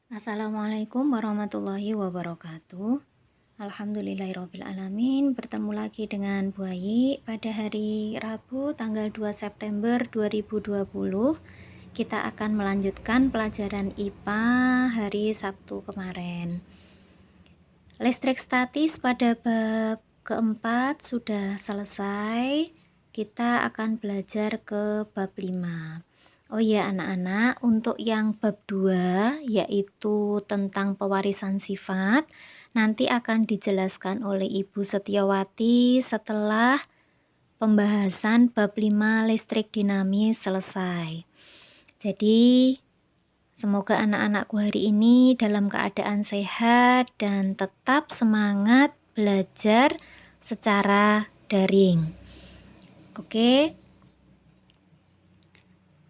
Assalamualaikum warahmatullahi wabarakatuh. Alhamdulillahirabbil alamin. Bertemu lagi dengan Bu Ayi pada hari Rabu tanggal 2 September 2020. Kita akan melanjutkan pelajaran IPA hari Sabtu kemarin. Listrik statis pada bab keempat sudah selesai. Kita akan belajar ke bab 5. Oh iya anak-anak, untuk yang bab 2 yaitu tentang pewarisan sifat nanti akan dijelaskan oleh Ibu Setiawati setelah pembahasan bab 5 listrik dinamis selesai. Jadi semoga anak-anakku hari ini dalam keadaan sehat dan tetap semangat belajar secara daring. Oke?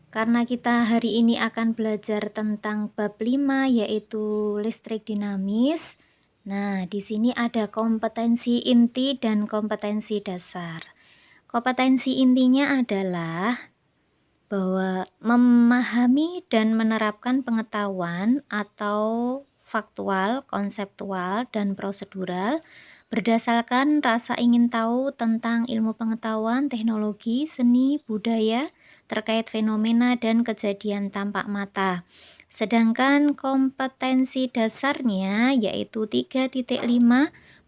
Karena kita hari ini akan belajar tentang bab 5 yaitu listrik dinamis. Nah, di sini ada kompetensi inti dan kompetensi dasar. Kompetensi intinya adalah bahwa memahami dan menerapkan pengetahuan atau faktual, konseptual, dan prosedural berdasarkan rasa ingin tahu tentang ilmu pengetahuan, teknologi, seni, budaya, terkait fenomena dan kejadian tampak mata. Sedangkan kompetensi dasarnya yaitu 3.5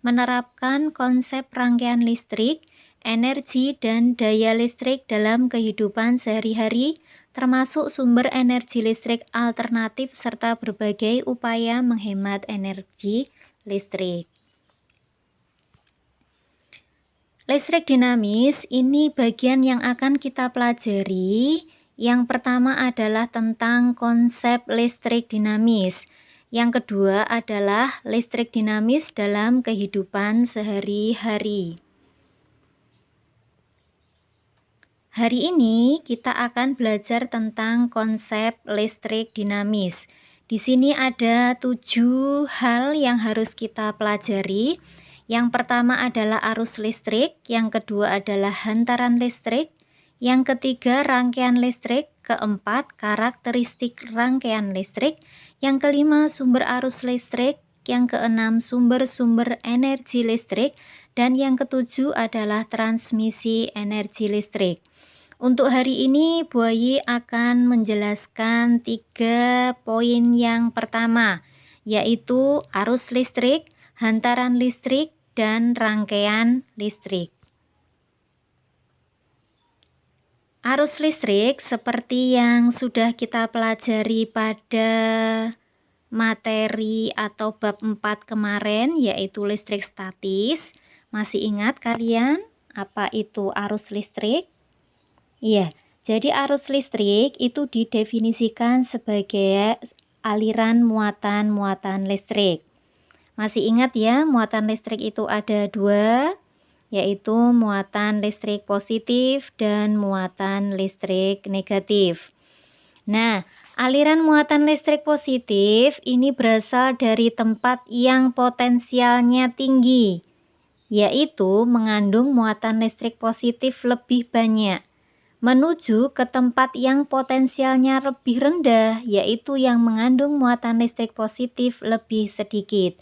menerapkan konsep rangkaian listrik, energi dan daya listrik dalam kehidupan sehari-hari, termasuk sumber energi listrik alternatif serta berbagai upaya menghemat energi listrik. Listrik dinamis ini bagian yang akan kita pelajari. Yang pertama adalah tentang konsep listrik dinamis. Yang kedua adalah listrik dinamis dalam kehidupan sehari-hari. Hari ini kita akan belajar tentang konsep listrik dinamis. Di sini ada 7 hal yang harus kita pelajari. Yang pertama adalah arus listrik, yang kedua adalah hantaran listrik, yang ketiga rangkaian listrik, keempat karakteristik rangkaian listrik, yang kelima sumber arus listrik, yang keenam sumber-sumber energi listrik, dan yang ketujuh adalah transmisi energi listrik. Untuk hari ini Bu Ayi akan menjelaskan 3 poin yang pertama, yaitu arus listrik, hantaran listrik, dan rangkaian listrik. Arus listrik seperti yang sudah kita pelajari pada materi atau bab 4 kemarin, yaitu listrik statis. Masih ingat kalian apa itu arus listrik? Iya, jadi arus listrik itu didefinisikan sebagai aliran muatan-muatan listrik. Masih ingat ya, muatan listrik itu ada 2, yaitu muatan listrik positif dan muatan listrik negatif. Nah, aliran muatan listrik positif ini berasal dari tempat yang potensialnya tinggi, yaitu mengandung muatan listrik positif lebih banyak, menuju ke tempat yang potensialnya lebih rendah, yaitu yang mengandung muatan listrik positif lebih sedikit.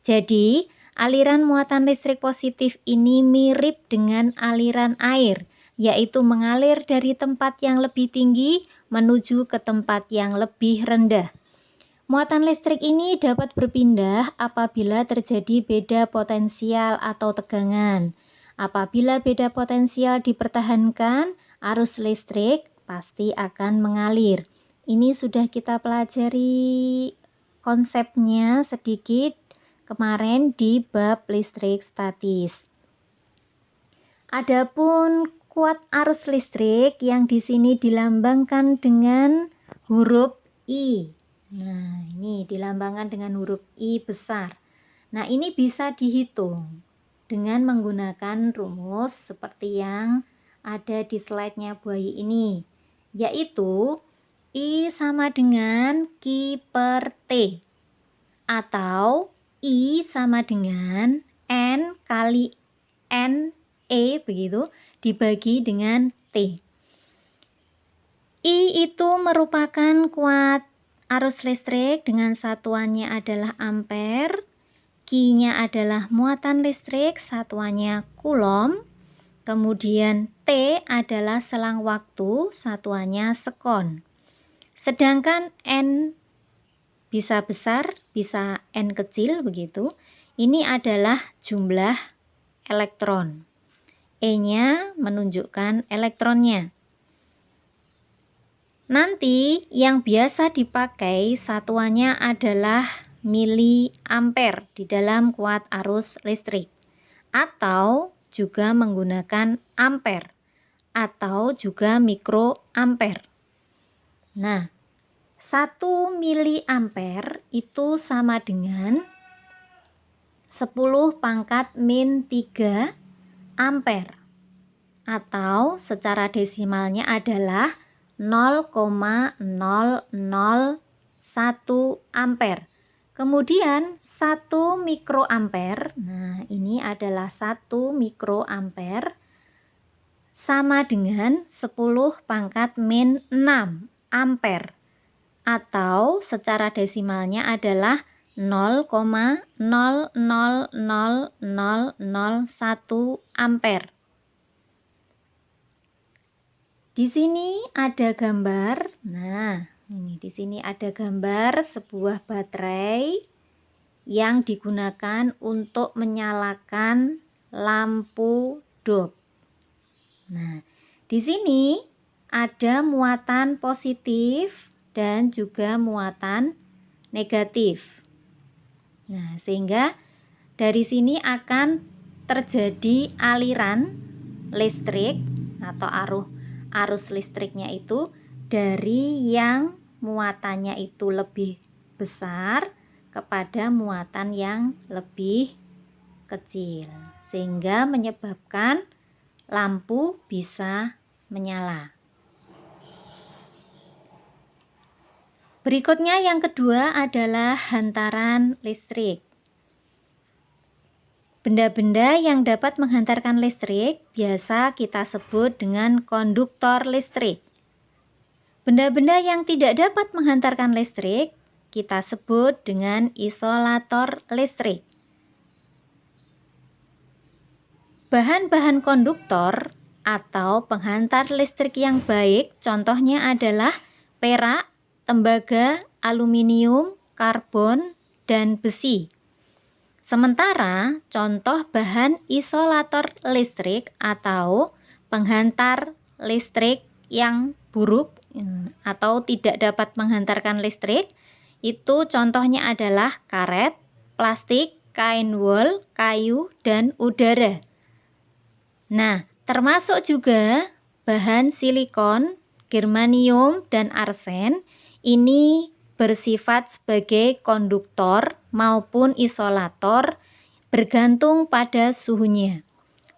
Jadi, aliran muatan listrik positif ini mirip dengan aliran air, yaitu mengalir dari tempat yang lebih tinggi menuju ke tempat yang lebih rendah. Muatan listrik ini dapat berpindah apabila terjadi beda potensial atau tegangan. Apabila beda potensial dipertahankan, arus listrik pasti akan mengalir. Ini sudah kita pelajari konsepnya sedikit kemarin di bab listrik statis. Adapun kuat arus listrik yang di sini dilambangkan dengan huruf I. Nah, ini dilambangkan dengan huruf I besar. Nah, ini bisa dihitung dengan menggunakan rumus seperti yang ada di slide-nya Bu Ayi ini, yaitu I sama dengan Q per T, atau I sama dengan N kali N E begitu dibagi dengan T. I itu merupakan kuat arus listrik dengan satuannya adalah ampere, Q-nya adalah muatan listrik, satuannya coulomb, kemudian T adalah selang waktu, satuannya sekon. Sedangkan N bisa besar, bisa N kecil begitu. Ini adalah jumlah elektron. E-nya menunjukkan elektronnya. Nanti yang biasa dipakai satuannya adalah miliampere di dalam kuat arus listrik, atau juga menggunakan ampere atau juga mikroampere. Nah, 1 miliampere itu sama dengan 10 pangkat min 3 ampere, atau secara desimalnya adalah 0,001 ampere. Kemudian 1 mikroampere, nah ini adalah 1 mikroampere sama dengan 10 pangkat min 6 ampere, atau secara desimalnya adalah 0,00001 ampere. Di sini ada gambar. Nah, ini di sini ada gambar sebuah baterai yang digunakan untuk menyalakan lampu dop. Nah, di sini ada muatan positif dan juga muatan negatif. Nah, sehingga dari sini akan terjadi aliran listrik atau arus listriknya itu dari yang muatannya itu lebih besar kepada muatan yang lebih kecil, sehingga menyebabkan lampu bisa menyala. Berikutnya yang kedua adalah hantaran listrik. Benda-benda yang dapat menghantarkan listrik biasa kita sebut dengan konduktor listrik. Benda-benda yang tidak dapat menghantarkan listrik kita sebut dengan isolator listrik. Bahan-bahan konduktor atau penghantar listrik yang baik contohnya adalah perak, tembaga, aluminium, karbon, dan besi. Sementara contoh bahan isolator listrik atau penghantar listrik yang buruk atau tidak dapat menghantarkan listrik itu contohnya adalah karet, plastik, kain wol, kayu, dan udara. Nah, termasuk juga bahan silikon, germanium, dan arsen ini bersifat sebagai konduktor maupun isolator bergantung pada suhunya.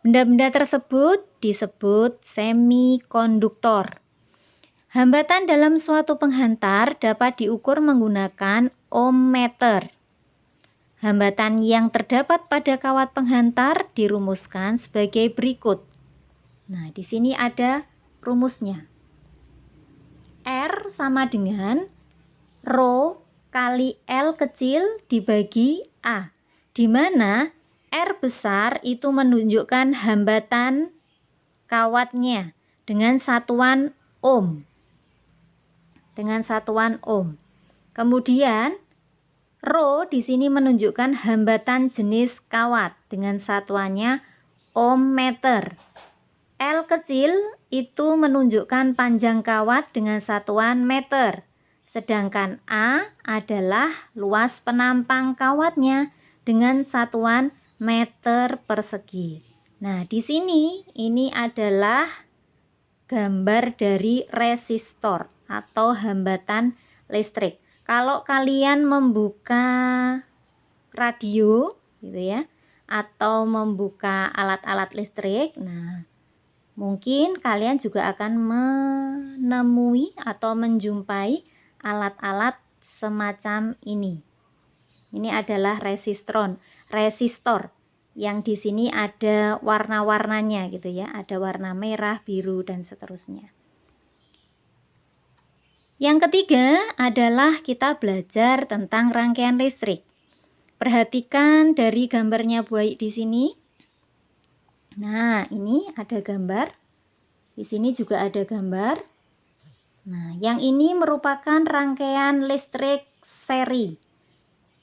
Benda-benda tersebut disebut semikonduktor. Hambatan dalam suatu penghantar dapat diukur menggunakan ohmmeter. Hambatan yang terdapat pada kawat penghantar dirumuskan sebagai berikut. Nah, di sini ada rumusnya. R sama dengan Rho kali L kecil dibagi A, di mana R besar itu menunjukkan hambatan kawatnya dengan satuan ohm. Kemudian Rho di sini menunjukkan hambatan jenis kawat dengan satuannya ohmmeter. L kecil itu menunjukkan panjang kawat dengan satuan meter. Sedangkan A adalah luas penampang kawatnya dengan satuan meter persegi. Nah, di sini ini adalah gambar dari resistor atau hambatan listrik. Kalau kalian membuka radio gitu ya, atau membuka alat-alat listrik, nah mungkin kalian juga akan menemui atau menjumpai alat-alat semacam ini. Ini adalah resistor yang di sini ada warna-warnanya gitu ya, ada warna merah, biru, dan seterusnya. Yang ketiga adalah kita belajar tentang rangkaian listrik. Perhatikan dari gambarnya buaya di sini. Nah, ini ada gambar. Di sini juga ada gambar. Nah, yang ini merupakan rangkaian listrik seri.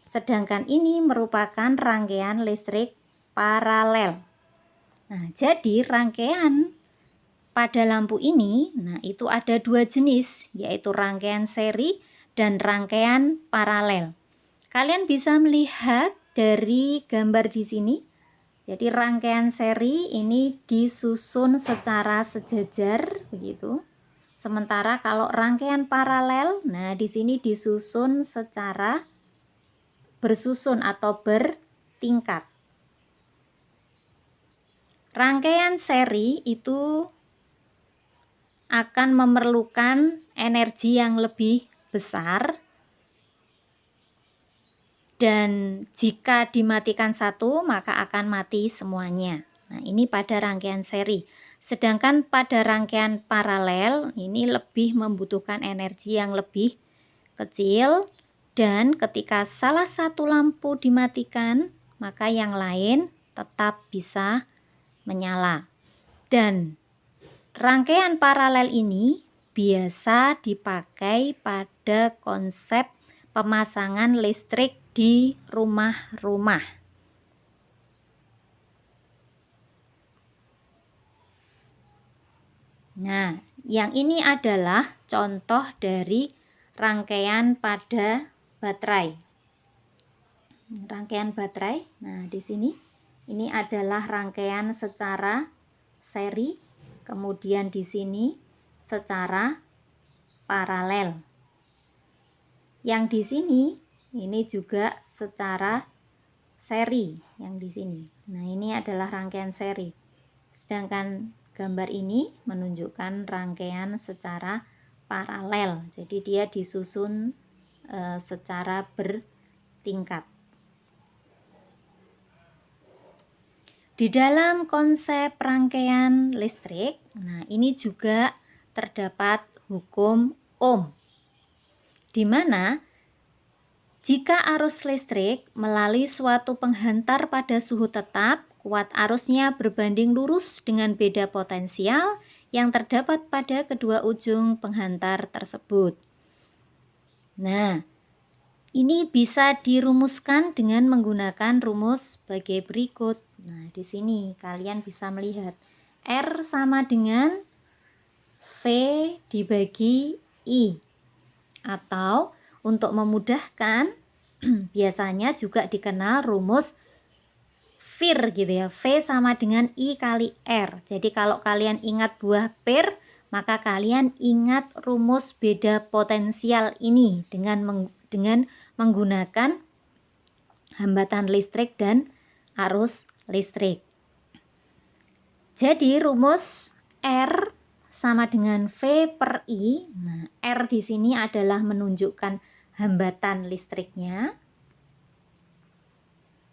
Sedangkan ini merupakan rangkaian listrik paralel. Nah, jadi rangkaian pada lampu ini, nah itu ada dua jenis, yaitu rangkaian seri dan rangkaian paralel. Kalian bisa melihat dari gambar di sini. Jadi rangkaian seri ini disusun secara sejajar begitu. Sementara kalau rangkaian paralel, nah di sini disusun secara bersusun atau bertingkat. Rangkaian seri itu akan memerlukan energi yang lebih besar, dan jika dimatikan satu maka akan mati semuanya. Nah, ini pada rangkaian seri. Sedangkan pada rangkaian paralel ini lebih membutuhkan energi yang lebih kecil, dan ketika salah satu lampu dimatikan maka yang lain tetap bisa menyala. Dan rangkaian paralel ini biasa dipakai pada konsep pemasangan listrik di rumah-rumah. Nah, yang ini adalah contoh dari rangkaian pada baterai. Rangkaian baterai. Nah, di sini ini adalah rangkaian secara seri. Kemudian di sini secara paralel. Yang di sini ini juga secara seri yang di sini. Nah, ini adalah rangkaian seri. Sedangkan gambar ini menunjukkan rangkaian secara paralel. Jadi dia disusun secara bertingkat. Di dalam konsep rangkaian listrik, nah ini juga terdapat hukum Ohm, di mana jika arus listrik melalui suatu penghantar pada suhu tetap, kuat arusnya berbanding lurus dengan beda potensial yang terdapat pada kedua ujung penghantar tersebut. Nah, ini bisa dirumuskan dengan menggunakan rumus sebagai berikut. Nah, di sini kalian bisa melihat R sama dengan V dibagi I. Atau untuk memudahkan biasanya juga dikenal rumus VIR gitu ya. V sama dengan I kali R. Jadi kalau kalian ingat buah pir, maka kalian ingat rumus beda potensial ini dengan menggunakan hambatan listrik dan arus listrik. Jadi rumus R sama dengan V per I. Nah, R di sini adalah menunjukkan hambatan listriknya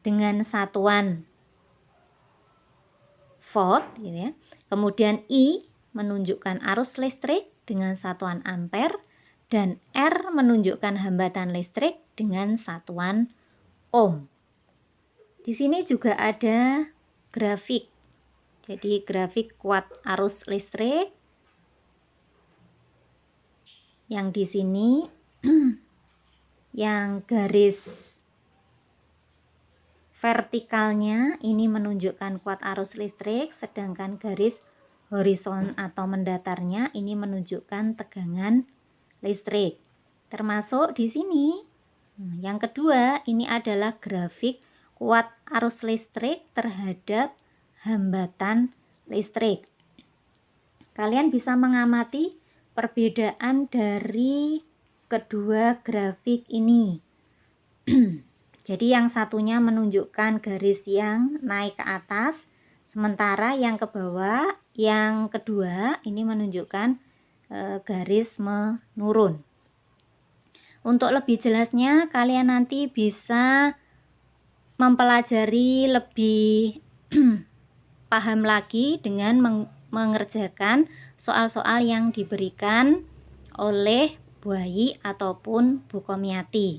dengan satuan volt gitu ya. Kemudian I menunjukkan arus listrik dengan satuan ampere, dan R menunjukkan hambatan listrik dengan satuan ohm. Di sini juga ada grafik. Jadi grafik kuat arus listrik. Yang di sini yang garis vertikalnya ini menunjukkan kuat arus listrik, sedangkan garis horizon atau mendatarnya ini menunjukkan tegangan listrik. Termasuk di sini yang kedua, ini adalah grafik kuat arus listrik terhadap hambatan listrik. Kalian bisa mengamati perbedaan dari kedua grafik ini. Jadi yang satunya menunjukkan garis yang naik ke atas, sementara yang ke bawah, yang kedua ini menunjukkan garis menurun. Untuk lebih jelasnya, kalian nanti bisa mempelajari lebih paham lagi dengan mengerjakan soal-soal yang diberikan oleh Bu Ayi ataupun Bu Komiati.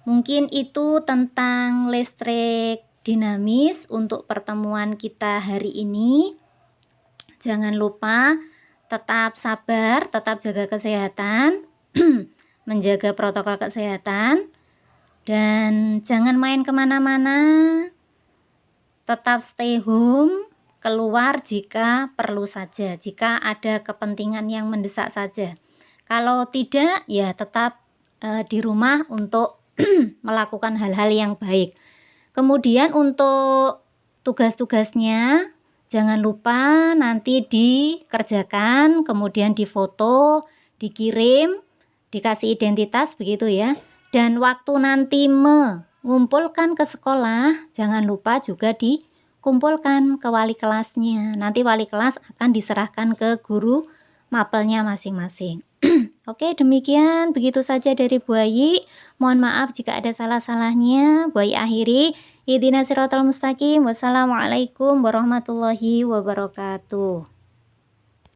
Mungkin itu tentang listrik dinamis untuk pertemuan kita hari ini. Jangan lupa tetap sabar, tetap jaga kesehatan, menjaga protokol kesehatan, dan jangan main kemana-mana. Tetap stay home, keluar jika perlu saja, jika ada kepentingan yang mendesak saja. Kalau tidak, ya tetap di rumah untuk melakukan hal-hal yang baik. Kemudian untuk tugas-tugasnya, jangan lupa nanti dikerjakan, kemudian difoto, dikirim, dikasih identitas begitu ya. Dan waktu nanti mengumpulkan ke sekolah, jangan lupa juga dikumpulkan ke wali kelasnya. Nanti wali kelas akan diserahkan ke guru mapelnya masing-masing. Oke, demikian begitu saja dari Bu Ayi. Mohon maaf jika ada salah-salahnya. Bu Ayi akhiri. Ihdinas siratal mustaqim. Wassalamualaikum warahmatullahi wabarakatuh.